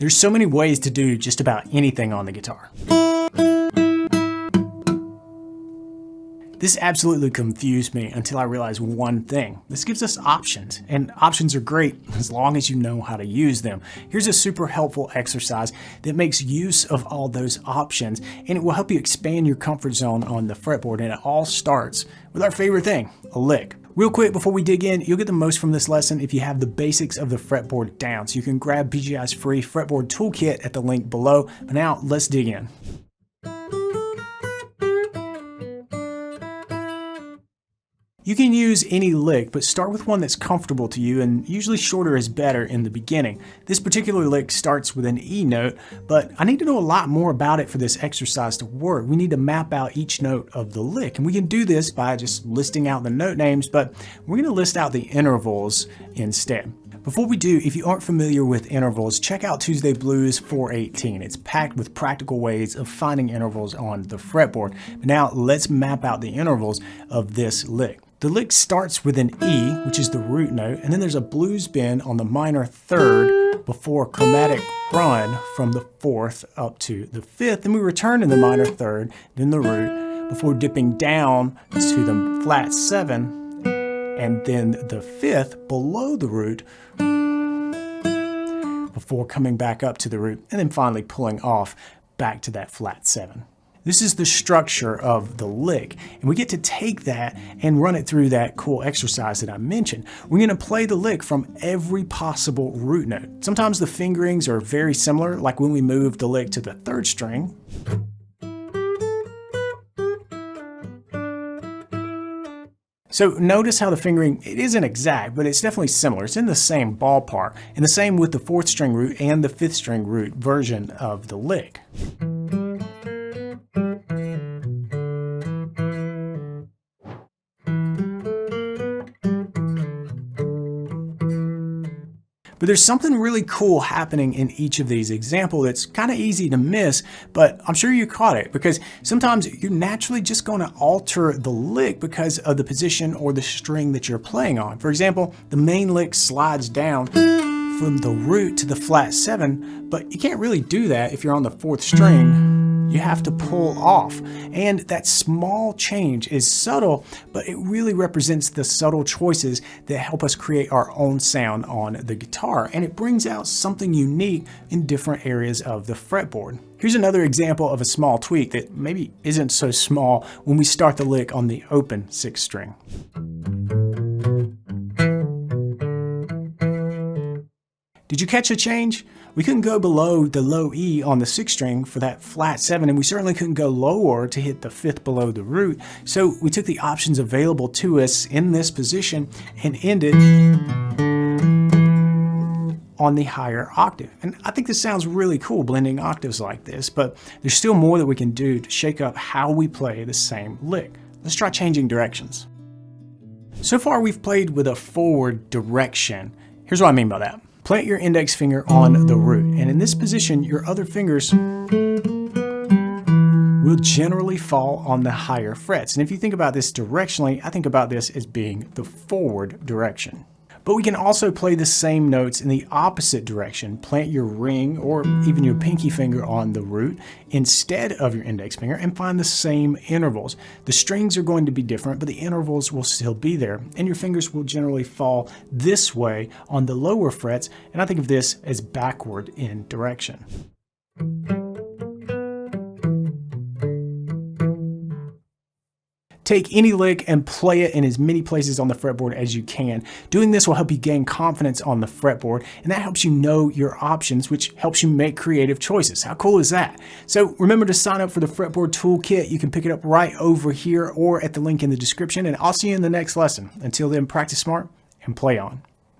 There's so many ways to do just about anything on the guitar. This absolutely confused me until I realized one thing. This gives us options, and options are great as long as you know how to use them. Here's a super helpful exercise that makes use of all those options, and it will help you expand your comfort zone on the fretboard, and it all starts with our favorite thing, a lick. Real quick before we dig in, you'll get the most from this lesson if you have the basics of the fretboard down, so you can grab BGI's free fretboard toolkit at the link below. But now let's dig in. You can use any lick, but start with one that's comfortable to you, and usually shorter is better in the beginning. This particular lick starts with an E note, but I need to know a lot more about it for this exercise to work. We need to map out each note of the lick, and we can do this by just listing out the note names, but we're going to list out the intervals instead. Before we do, if you aren't familiar with intervals, check out Tuesday Blues 418. It's packed with practical ways of finding intervals on the fretboard. But now let's map out the intervals of this lick. The lick starts with an E, which is the root note, and then there's a blues bend on the minor third before a chromatic run from the fourth up to the fifth. Then we return in the minor third, then the root, before dipping down to the flat seven, and then the fifth below the root, before coming back up to the root, and then finally pulling off back to that flat seven. This is the structure of the lick, and we get to take that and run it through that cool exercise that I mentioned. We're going to play the lick from every possible root note. Sometimes the fingerings are very similar, like when we move the lick to the third string. So notice how the fingering, it isn't exact, but it's definitely similar. It's in the same ballpark, and the same with the fourth string root and the fifth string root version of the lick. But there's something really cool happening in each of these examples that's kind of easy to miss, but I'm sure you caught it, because sometimes you're naturally just going to alter the lick because of the position or the string that you're playing on. For example, the main lick slides down from the root to the flat seven, but you can't really do that if you're on the fourth string. You have to pull off, and that small change is subtle, but it really represents the subtle choices that help us create our own sound on the guitar, and it brings out something unique in different areas of the fretboard. Here's another example of a small tweak that maybe isn't so small when we start the lick on the open sixth string. Did you catch a change? We couldn't go below the low E on the sixth string for that flat seven, and we certainly couldn't go lower to hit the fifth below the root. So we took the options available to us in this position and ended on the higher octave. And I think this sounds really cool, blending octaves like this, but there's still more that we can do to shake up how we play the same lick. Let's try changing directions. So far we've played with a forward direction. Here's what I mean by that. Plant your index finger on the root, and in this position, your other fingers will generally fall on the higher frets. And if you think about this directionally, I think about this as being the forward direction. But we can also play the same notes in the opposite direction. Plant your ring or even your pinky finger on the root instead of your index finger and find the same intervals. The strings are going to be different, but the intervals will still be there. And your fingers will generally fall this way on the lower frets. And I think of this as backward in direction. Take any lick and play it in as many places on the fretboard as you can. Doing this will help you gain confidence on the fretboard, and that helps you know your options, which helps you make creative choices. How cool is that? So remember to sign up for the Fretboard Toolkit. You can pick it up right over here or at the link in the description, and I'll see you in the next lesson. Until then, practice smart and play on.